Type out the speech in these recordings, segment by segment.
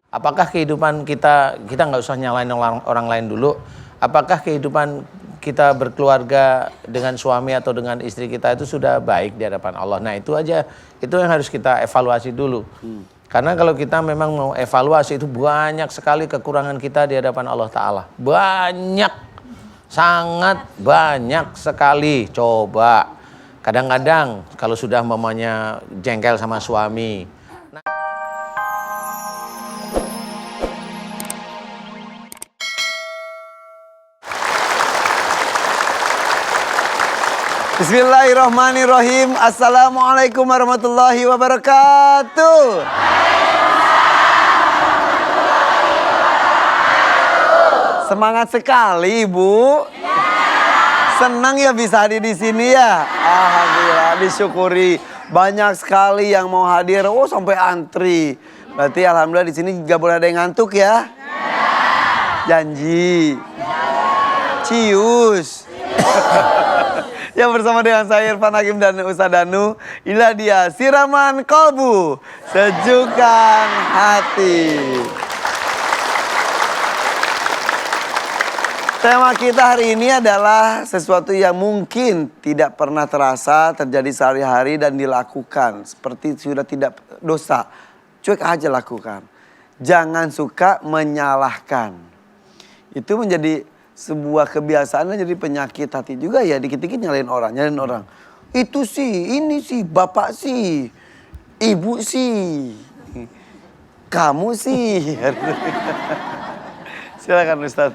Apakah kehidupan kita nggak usah nyalain orang lain dulu. Apakah kehidupan kita berkeluarga dengan suami atau dengan istri kita itu sudah baik di hadapan Allah. Nah itu aja, itu yang harus kita evaluasi dulu. Karena kalau kita memang mau evaluasi itu banyak sekali kekurangan kita di hadapan Allah Ta'ala. Banyak, sangat banyak sekali. Coba, kadang-kadang kalau sudah mamanya jengkel sama suami. Bismillahirrahmanirrahim. Assalamualaikum warahmatullahi wabarakatuh. Semangat sekali, Ibu. Senang ya bisa hadir di sini ya. Alhamdulillah, disyukuri. Banyak sekali yang mau hadir. Oh, sampai antri. Berarti alhamdulillah di sini nggak boleh ada yang ngantuk ya. Janji. Cius. Yang bersama dengan saya Irfan Hakim dan Ustaz Danu. Inilah dia Siraman Kolbu, Sejukan Hati. Tema kita hari ini adalah sesuatu yang mungkin tidak pernah terasa terjadi sehari-hari dan dilakukan. Seperti sudah tidak dosa, cuek aja lakukan. Jangan suka menyalahkan. Itu menjadi sebuah kebiasaan, jadi penyakit hati juga ya, dikit-dikit nyalain orang. Itu sih, ini sih, bapak sih, ibu sih, kamu sih. Silakan Ustaz.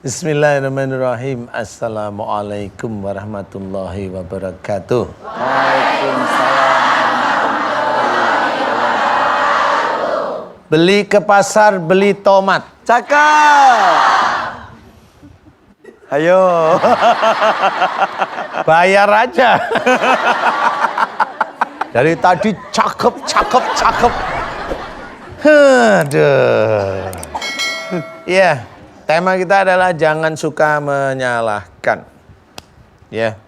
Bismillahirrahmanirrahim. Assalamualaikum warahmatullahi wabarakatuh. Waalaikumsalam. Beli ke pasar, beli tomat. Cakep. Ayo. Bayar aja. Dari tadi cakep. Aduh. Ya, tema kita adalah jangan suka menyalahkan. Ya.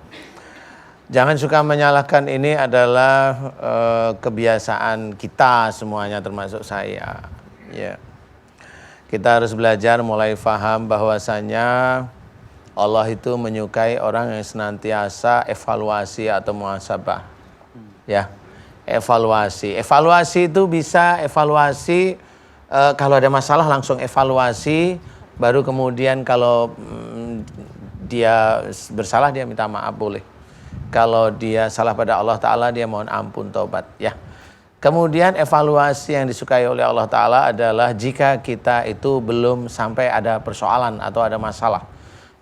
Jangan suka menyalahkan ini adalah kebiasaan kita semuanya termasuk saya. Ya. Kita harus belajar mulai paham bahwasanya Allah itu menyukai orang yang senantiasa evaluasi atau muhasabah. Ya. Evaluasi itu bisa evaluasi kalau ada masalah langsung evaluasi, baru kemudian kalau dia bersalah dia minta maaf boleh. Kalau dia salah pada Allah Ta'ala dia mohon ampun taubat ya. Kemudian evaluasi yang disukai oleh Allah Ta'ala adalah jika kita itu belum sampai ada persoalan atau ada masalah.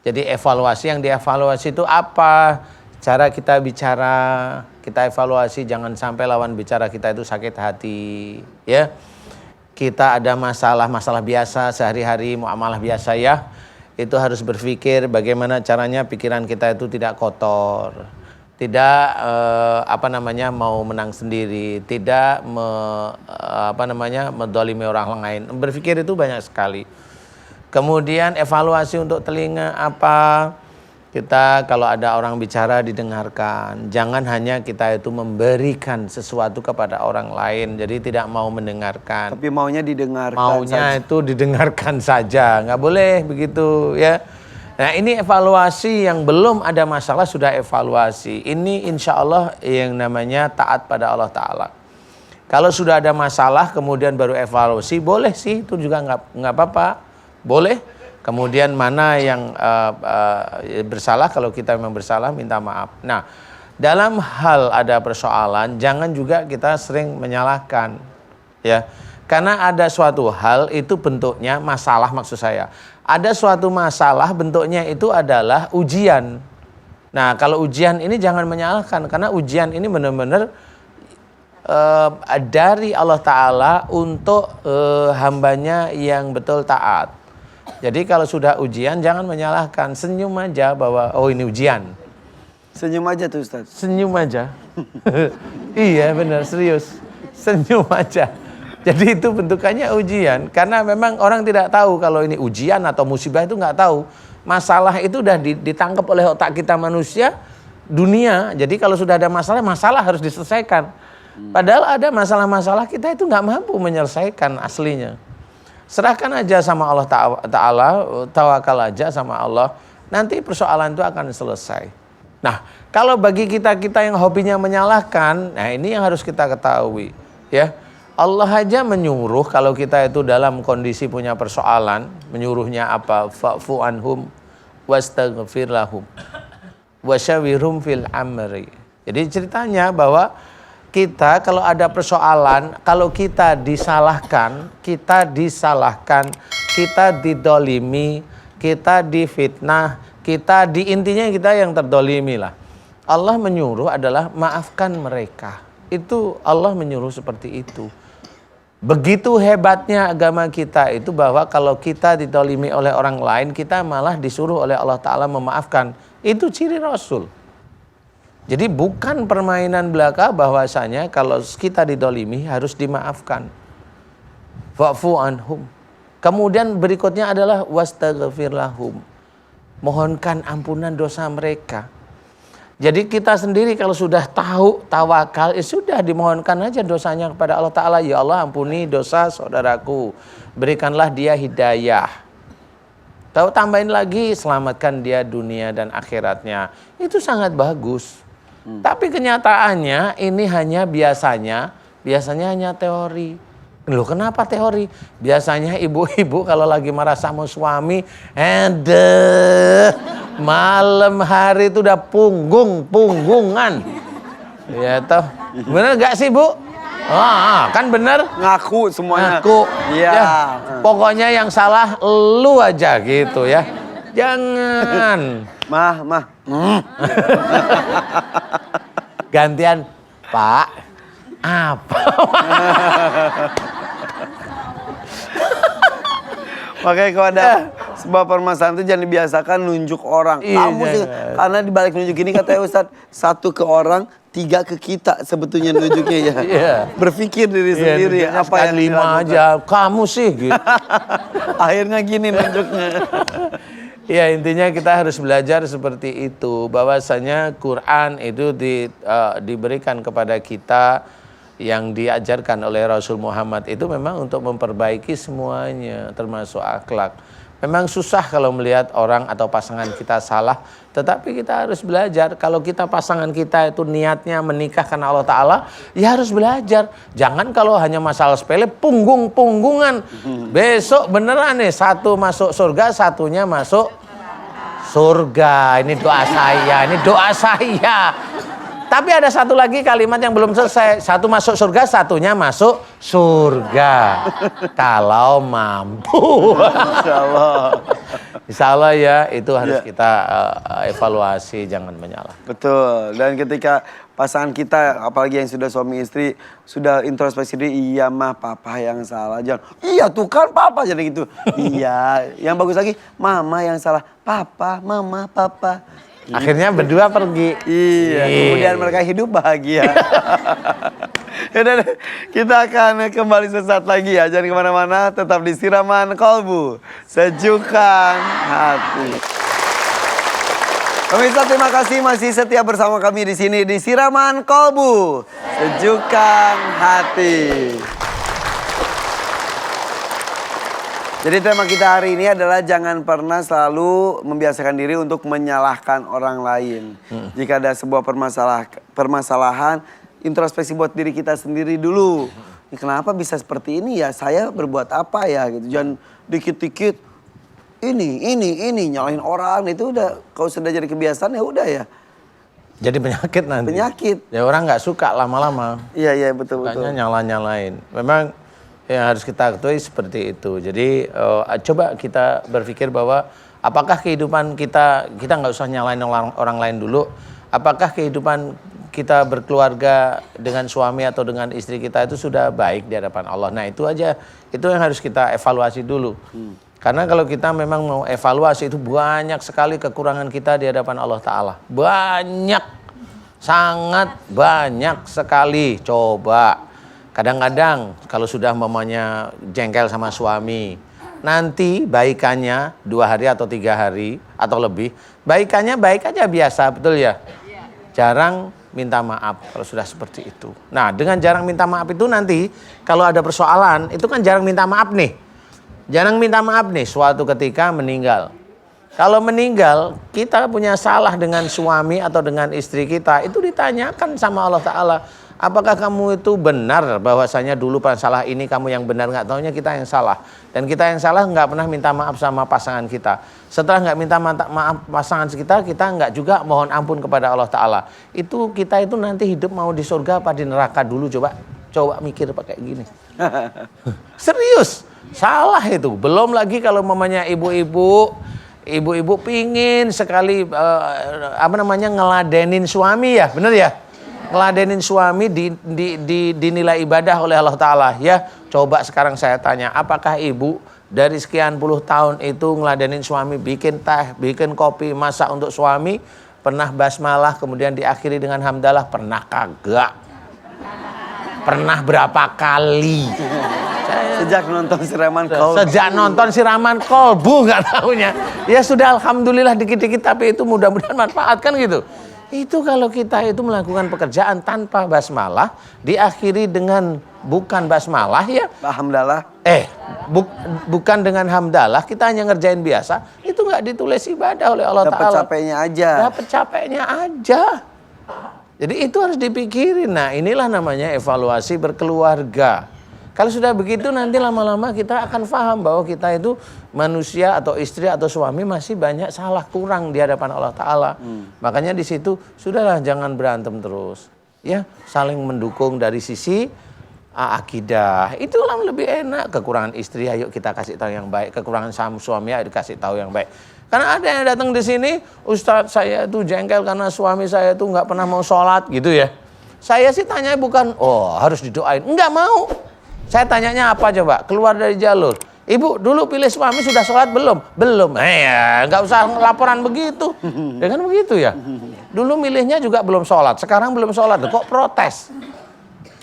Jadi evaluasi yang dievaluasi itu apa? Cara kita bicara, kita evaluasi jangan sampai lawan bicara kita itu sakit hati. Ya, kita ada masalah biasa sehari-hari, muamalah biasa ya. Itu harus berpikir bagaimana caranya pikiran kita itu tidak kotor. Tidak mau menang sendiri, tidak mendolimi orang lain. Berpikir itu banyak sekali. Kemudian evaluasi untuk telinga apa? Kita kalau ada orang bicara didengarkan. Jangan hanya kita itu memberikan sesuatu kepada orang lain. Jadi tidak mau mendengarkan. Tapi maunya didengarkan. Maunya saja. itu didengarkan saja. Nggak boleh begitu ya. Nah ini evaluasi yang belum ada masalah sudah evaluasi. Ini insya Allah yang namanya taat pada Allah Ta'ala. Kalau sudah ada masalah kemudian baru evaluasi, boleh sih itu juga nggak apa-apa. Boleh. Kemudian mana yang bersalah, kalau kita memang bersalah minta maaf. Nah dalam hal ada persoalan jangan juga kita sering menyalahkan. Ya. Karena ada suatu hal itu bentuknya masalah maksud saya. Ada suatu masalah bentuknya itu adalah ujian. Nah kalau ujian ini jangan menyalahkan. Karena ujian ini benar-benar dari Allah Ta'ala untuk hambanya yang betul taat. Jadi kalau sudah ujian jangan menyalahkan. Senyum aja bahwa oh ini ujian. Senyum aja tuh Ustaz. Senyum aja. Iya benar serius. Senyum aja. Jadi itu bentukannya ujian. Karena memang orang tidak tahu kalau ini ujian atau musibah itu nggak tahu. Masalah itu udah ditangkap oleh otak kita manusia dunia. Jadi kalau sudah ada masalah harus diselesaikan. Padahal ada masalah-masalah kita itu nggak mampu menyelesaikan aslinya. Serahkan aja sama Allah Ta'ala, tawakal aja sama Allah, nanti persoalan itu akan selesai. Nah, kalau bagi kita yang hobinya menyalahkan, nah ini yang harus kita ketahui. Ya, Allah aja menyuruh kalau kita itu dalam kondisi punya persoalan, menyuruhnya apa? Fa'fu anhum wastaghfir lahum wasyawirhum fil amri. Jadi ceritanya bahwa kita kalau ada persoalan, kalau kita disalahkan, kita didolimi, kita difitnah, intinya kita yang terdolimi lah. Allah menyuruh adalah maafkan mereka. Itu Allah menyuruh seperti itu. Begitu hebatnya agama kita itu bahwa kalau kita didolimi oleh orang lain, kita malah disuruh oleh Allah Ta'ala memaafkan. Itu ciri Rasul. Jadi bukan permainan belaka bahwasanya kalau kita didolimi harus dimaafkan. Fa'fu anhum. Kemudian berikutnya adalah wastaghfir lahum. Mohonkan ampunan dosa mereka. Jadi kita sendiri kalau sudah tahu tawakal, sudah dimohonkan aja dosanya kepada Allah Ta'ala. Ya Allah, ampuni dosa saudaraku. Berikanlah dia hidayah. Tahu tambahin lagi, selamatkan dia dunia dan akhiratnya. Itu sangat bagus. Tapi kenyataannya ini hanya biasanya hanya teori. Loh kenapa teori? Biasanya ibu-ibu kalau lagi marah sama suami, malam hari itu udah punggungan. Ya toh. Bener gak sih Bu? Kan bener. Ngaku semuanya. Ngaku. Iya. Ya, pokoknya yang salah lu aja gitu ya. Jangan. Mah. Gantian, Pak. Apa? Makanya kalau ada sebuah permasalahan itu jangan dibiasakan nunjuk orang. Iya, Kamu sih, karena dibalik nunjuk ini katanya Ustadz, 1 ke orang, 3 ke kita sebetulnya nunjuknya ya. Iya. Berpikir diri sendiri apa yang 5 dilakukan. aja. Kamu sih gitu. Akhirnya gini nunjuknya. Ya intinya kita harus belajar seperti itu. Bahwasanya Quran itu diberikan kepada kita, yang diajarkan oleh Rasul Muhammad itu memang untuk memperbaiki semuanya, termasuk akhlak. Memang susah kalau melihat orang atau pasangan kita salah, tetapi kita harus belajar. Kalau kita pasangan kita itu niatnya menikah karena Allah Ta'ala, ya harus belajar. Jangan kalau hanya masalah sepele, punggungan. Besok beneran nih, satu masuk surga, satunya masuk surga. Ini doa saya. Tapi ada satu lagi kalimat yang belum selesai. Satu masuk surga, satunya masuk surga. Kalau mampu. Insya Allah ya, itu harus kita evaluasi, jangan menyalah. Betul. Dan ketika pasangan kita, apalagi yang sudah suami istri, sudah introspeksi diri, iya mah papa yang salah. Jangan, iya tuh kan papa, jadi gitu. Iya, yang bagus lagi, mama yang salah. Papa, mama, papa. Akhirnya berdua pergi. Iya, kemudian mereka hidup bahagia. Yaudah, kita akan kembali sesaat lagi ya. Jangan kemana-mana, tetap di Siraman Kolbu. Sejukkan hati. Pemirsa, terima kasih masih setia bersama kami di sini di Siraman Kolbu. Sejukkan hati. Jadi tema kita hari ini adalah jangan pernah selalu membiasakan diri untuk menyalahkan orang lain. Jika ada sebuah permasalahan, introspeksi buat diri kita sendiri dulu. Kenapa bisa seperti ini ya? Saya berbuat apa ya? Gitu. Jangan dikit-dikit ini nyalahin orang, itu udah kalau sudah jadi kebiasaan ya udah ya. Jadi penyakit nanti. Penyakit. Ya orang nggak suka lama-lama. Iya betul. Sukanya nyala-nyalain. Memang yang harus kita ketahui seperti itu. Jadi coba kita berpikir bahwa apakah kehidupan kita nggak usah nyalain orang lain dulu. Apakah kehidupan kita berkeluarga dengan suami atau dengan istri kita itu sudah baik di hadapan Allah. Nah itu aja, itu yang harus kita evaluasi dulu. Karena kalau kita memang mau evaluasi itu banyak sekali kekurangan kita di hadapan Allah Ta'ala. Banyak, sangat banyak sekali. Coba. Kadang-kadang kalau sudah mamanya jengkel sama suami, nanti baikannya 2 hari atau 3 hari atau lebih, baikannya baik aja biasa, betul ya? Jarang minta maaf kalau sudah seperti itu. Nah, dengan jarang minta maaf itu nanti kalau ada persoalan, itu kan jarang minta maaf nih. Jarang minta maaf nih suatu ketika meninggal. Kalau meninggal, kita punya salah dengan suami atau dengan istri kita, itu ditanyakan sama Allah Ta'ala. Apakah kamu itu benar bahwasanya dulu pas salah ini kamu yang benar, nggak taunya kita yang salah. Dan kita yang salah nggak pernah minta maaf sama pasangan kita. Setelah nggak minta maaf pasangan kita nggak juga mohon ampun kepada Allah Ta'ala. Itu kita itu nanti hidup mau di surga apa di neraka dulu, coba mikir pakai gini. Serius, salah itu. Belum lagi kalau mamanya ibu-ibu pingin sekali ngeladenin suami ya, bener ya? Ngeladenin suami dinilai ibadah oleh Allah Ta'ala ya. Coba sekarang saya tanya, apakah ibu dari sekian puluh tahun itu ngeladenin suami, bikin teh, bikin kopi, masak untuk suami, pernah basmalah kemudian diakhiri dengan hamdalah? Pernah kagak? Pernah berapa kali? Sejak nonton siraman kolbu. Sejak nonton siraman kolbu nggak tahunya. Ya sudah, alhamdulillah dikit-dikit, tapi itu mudah-mudahan manfaat kan gitu. Itu kalau kita itu melakukan pekerjaan tanpa basmalah, diakhiri dengan bukan basmalah ya. Hamdalah. Bukan dengan hamdalah, kita hanya ngerjain biasa, itu nggak ditulis ibadah oleh Allah Ta'ala. Dapat capeknya aja. Dapat capeknya aja. Jadi itu harus dipikirin. Nah, inilah namanya evaluasi berkeluarga. Kalau sudah begitu nanti lama-lama kita akan paham bahwa kita itu manusia atau istri atau suami masih banyak salah kurang di hadapan Allah Ta'ala. Makanya di situ sudahlah, jangan berantem terus. Ya, saling mendukung dari sisi akidah. Itulah lebih enak. Kekurangan istri ayo kita kasih tahu yang baik, kekurangan suami ayo dikasih tahu yang baik. Karena ada yang datang di sini, Ustadz saya tuh jengkel karena suami saya tuh nggak pernah mau sholat gitu ya. Saya sih tanya bukan, harus didoain, nggak mau. Saya tanyanya apa coba? Keluar dari jalur. Ibu dulu pilih suami sudah sholat belum? Belum. Ya nggak usah laporan begitu. Ya kan begitu ya. Dulu milihnya juga belum sholat. Sekarang belum sholat. Kok protes?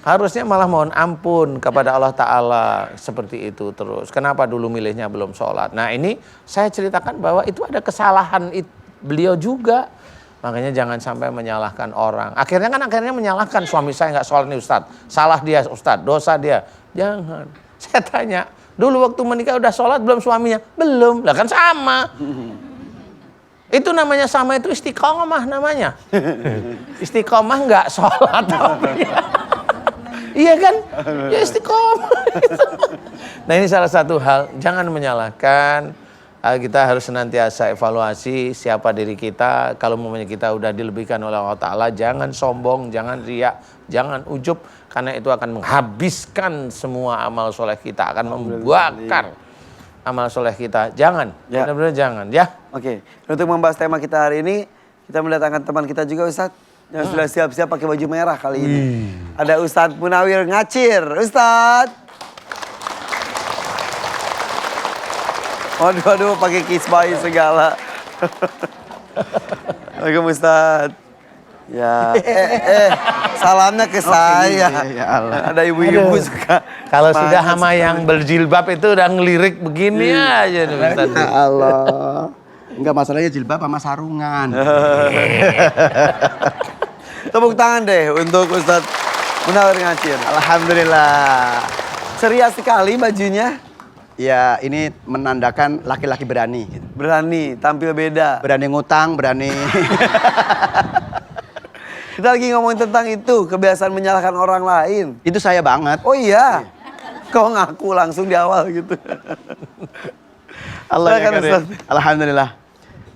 Harusnya malah mohon ampun kepada Allah Ta'ala. Seperti itu terus. Kenapa dulu milihnya belum sholat? Nah ini saya ceritakan bahwa itu ada kesalahan beliau juga. Makanya jangan sampai menyalahkan orang. Akhirnya menyalahkan suami saya nggak sholat nih Ustadz. Salah dia Ustadz, dosa dia. Jangan. Saya tanya, dulu waktu menikah udah sholat belum suaminya? Belum. Lah kan sama. Itu namanya sama, itu istiqomah namanya. Istiqomah nggak sholat. Iya kan? Ya istiqomah. Nah ini salah satu hal, jangan menyalahkan. Kita harus senantiasa evaluasi siapa diri kita. Kalau momennya kita udah dilebihkan oleh Allah Ta'ala, jangan sombong, jangan riak, jangan ujub. Karena itu akan menghabiskan semua amal soleh kita, akan membakar amal soleh kita. Jangan, benar-benar jangan ya. Oke, untuk membahas tema kita hari ini, kita mendatangkan teman kita juga Ustadz. Yang sudah siap-siap pakai baju merah kali ini. Ada Ustadz Munawir Ngacir. Ustadz. Waduh, pakai kisbai segala. Assalamualaikum Ustadz. Ya, salamnya ke saya. Ya Allah. Ada ibu-ibu suka. Kalau sudah sama yang berjilbab itu udah ngelirik begini aja nih Ustadz. Ya Allah. Enggak, masalahnya jilbab sama sarungan. Tepuk tangan deh untuk Ustadz Munawir Ngacir. Alhamdulillah. Ceria sekali bajunya. Ya, ini menandakan laki-laki berani. Berani, tampil beda. Berani ngutang, berani. Kita lagi ngomongin tentang itu, kebiasaan menyalahkan orang lain. Itu saya banget. Oh iya? Kau ngaku langsung di awal gitu. Allah ya karim. Alhamdulillah.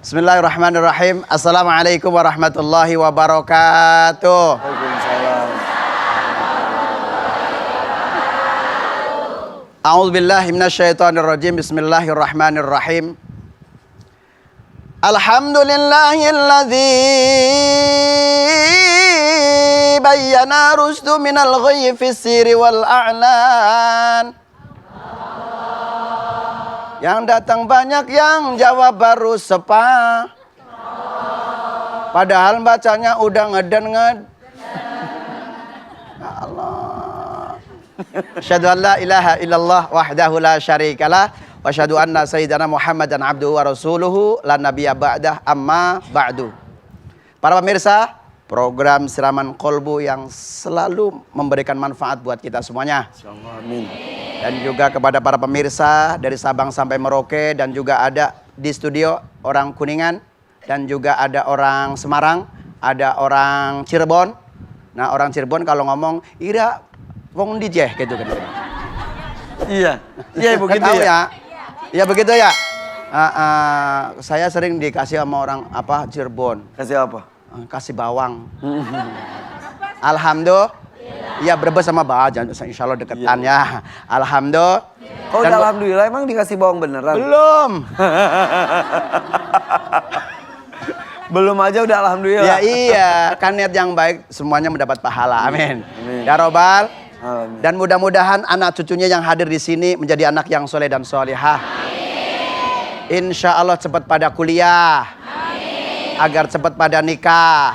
Bismillahirrahmanirrahim. Assalamualaikum warahmatullahi wabarakatuh. Waalaikumsalam. A'udzubillahi minasyaitonirrajim. Bismillahirrahmanirrahim. Alhamdulillahilladzi bayyana rusdu minal ghayyi fis sirri wal a'lan. Yang datang banyak, yang jawab baru sepa. Padahal bacanya udah ngeden. Allah. Asyhadu an la ilaha illallah wahdahu la syarikalah wa asyhadu anna sayyidana Muhammadan abduhu wa rasuluhu la nabiyya ba'dah amma ba'du. Para pemirsa, program Siraman Kolbu yang selalu memberikan manfaat buat kita semuanya. Insyaallah, amin. Dan juga kepada para pemirsa dari Sabang sampai Merauke, dan juga ada di studio orang Kuningan, dan juga ada orang Semarang, ada orang Cirebon. Nah, orang Cirebon kalau ngomong ira wong DJ gitu kan. Iya. Iya begitu Tahu ya. Iya begitu ya. Saya sering dikasih sama orang Cirebon. Kasih apa? Kasih bawang. Alhamdulillah. Iya Brebes sama Bajan, insya Allah deketan ya. Alhamdulillah. Oh udah alhamdulillah, emang dikasih bawang beneran? Belum. Belum aja udah alhamdulillah. Ya iya, kan niat yang baik semuanya mendapat pahala. Amin. Amin. Ya Robbal. Amin. Dan mudah-mudahan anak cucunya yang hadir di sini menjadi anak yang soleh dan solehah. Insya Allah cepat pada kuliah. Agar cepat pada nikah.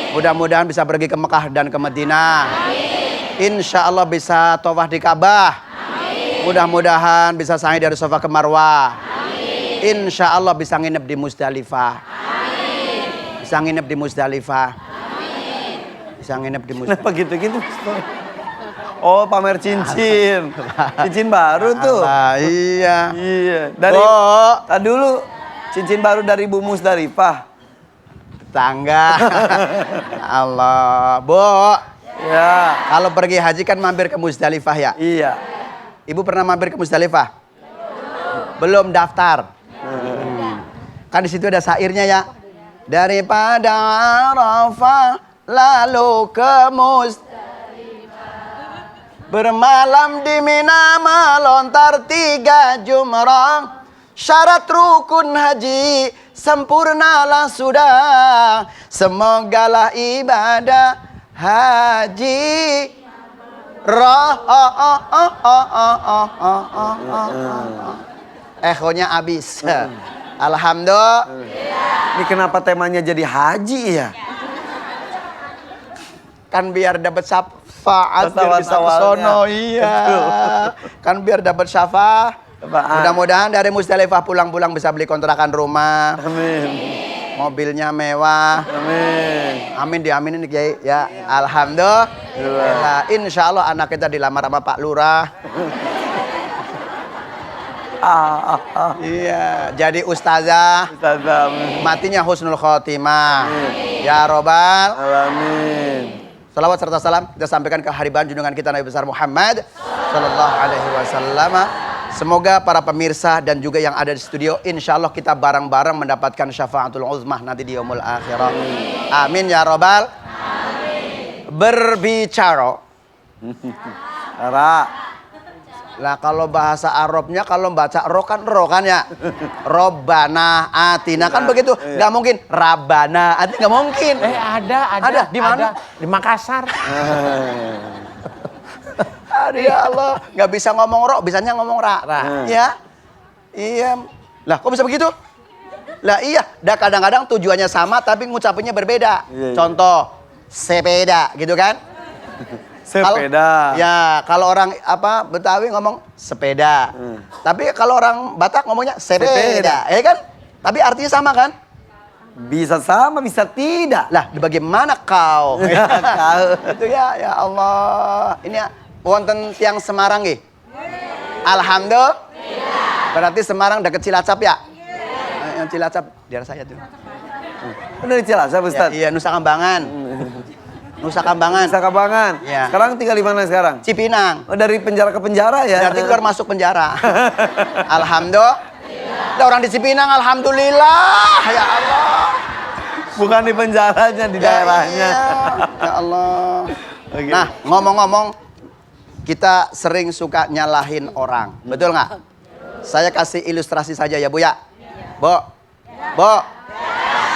Mudah-mudahan bisa pergi ke Mekah dan ke Madinah. Insya Allah bisa tawaf di Ka'bah. Mudah-mudahan bisa sa'i dari Safa ke Marwah. Insya Allah bisa nginep di Musdalifah. Bisa nginep di Musdalifah. Bisa nginep di Musdalifah. Kenapa gitu-gitu? Oh pamer cincin. Cincin baru tuh. Iya. Iya. Dari tadi dulu cincin baru dari Bu Musdalifah. Tangga. Allah. Bu. Ya. Kalau pergi haji kan mampir ke Musdalifah ya? Iya. Ibu pernah mampir ke Musdalifah? Belum daftar. Kan di situ ada syairnya ya. Daripada Arafah lalu ke Musdalifah. Bermalam di Mina melontar 3 jumrah. Syarat rukun haji sempurnalah sudah. Semogalah ibadah haji Ehonya habis. Alhamdulillah. Ini kenapa temanya jadi haji ya? Kan biar dapat syafaat, biar bisa ke sono. Iya. Kan biar dapat syafaat. Mudah-mudahan dari Musdalifah pulang-pulang bisa beli kontrakan rumah. Amin. Mobilnya mewah. Amin. Amin diaminin Kiai ya. Alhamdulillah. Insya Allah anak kita dilamar sama Pak Lurah. Iya, jadi ustazah. Ustazah. Matinya husnul khotimah. Ya Robbal. Alamin. Salawat serta salam kita sampaikan ke hariban junjungan kita Nabi besar Muhammad sallallahu alaihi wasallam. Semoga para pemirsa dan juga yang ada di studio, insya Allah kita bareng-bareng mendapatkan syafaatul uzmah nanti di yaumul akhirah. Amin ya Robbal. Berbicara. Lah kalau bahasa Arabnya kalau baca ro kan ya. Robbana atina kan begitu. Nggak mungkin Rabbana atina, nggak mungkin. Ada. Di mana? Di Makassar. Aduh ya Allah, nggak bisa ngomong ro, bisanya ngomong ra. Ya, iya. Lah, kok bisa begitu? Lah iya, dah kadang-kadang tujuannya sama tapi ngucapinnya berbeda. Iya. Contoh, sepeda, gitu kan? Sepeda. Kalau orang Betawi ngomong sepeda. Tapi kalau orang Batak ngomongnya sepeda, ya kan? Tapi artinya sama kan? Bisa sama, bisa tidak. Lah, bagaimana kau? Kau. Itu ya Allah. Ini ya, wonten tiang Semarang nggih? Alhamdulillah. Berarti Semarang dekat Cilacap ya? Yang Cilacap daerah saya tuh. Udah di Cilacap, Ustaz? Iya, Nusa Kambangan. Nusa Kambangan. Nusa Kambangan. Iya. Sekarang tinggal di mana sekarang? Cipinang. Oh, dari penjara ke penjara ya? Berarti keluar masuk penjara. Alhamdulillah. Ada orang di Cipinang, alhamdulillah. Ya Allah. Bukan di penjaranya, di daerahnya. Iya. Ya Allah. Oke. Nah, ngomong-ngomong, kita sering suka nyalahin orang. Betul nggak? Saya kasih ilustrasi saja ya, Bu ya. Bu.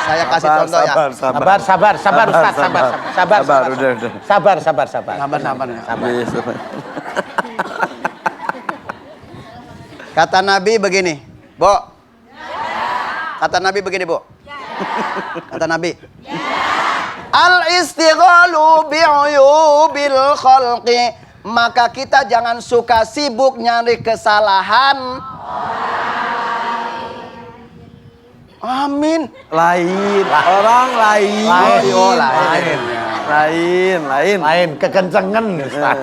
Saya kasih contoh ya. Sabar Ustaz, sabar. Udah. Sabar. Sabar. Iya, sabar. Kata Nabi begini, Bu. Kata Nabi begini, Bu. Kata Nabi. Al-istighalu bi'uyubil khalqi. Maka kita jangan suka sibuk nyari kesalahan Amin. Lain. Orang lain. Lain, oh, lain. Lain. Lain, kekencengan Ustaz.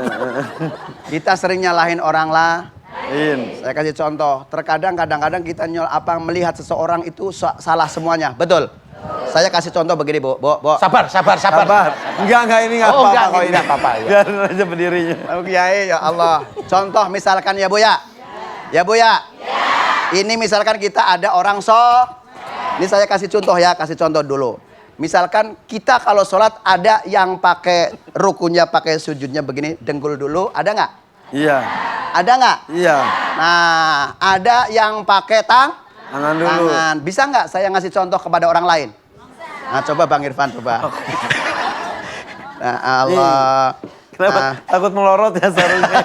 Kita sering nyalahin orang Lain. Saya kasih contoh. Kadang-kadang kita melihat seseorang itu salah semuanya. Betul. Saya kasih contoh begini, Bu. Sabar. Enggak, ini enggak Oh, apa-apa kok ini. enggak apa-apa, ya. Biarin aja berdirinya. Oh, Kiai, ya Allah. Contoh misalkan ya, Bu ya. Ya, Bu ya. Ini misalkan kita ada orang Ini saya kasih contoh ya, kasih contoh dulu. Misalkan kita kalau sholat ada yang pakai rukunya, pakai sujudnya begini, dengkul dulu, ada nggak? Iya. Ada nggak? Iya. Nah, ada yang pakai Tangan dulu. tangan. Bisa nggak saya ngasih contoh kepada orang lain? Nah, coba Bang Irfan, coba. Nah, Allah. Kenapa? Takut melorot ya seharusnya.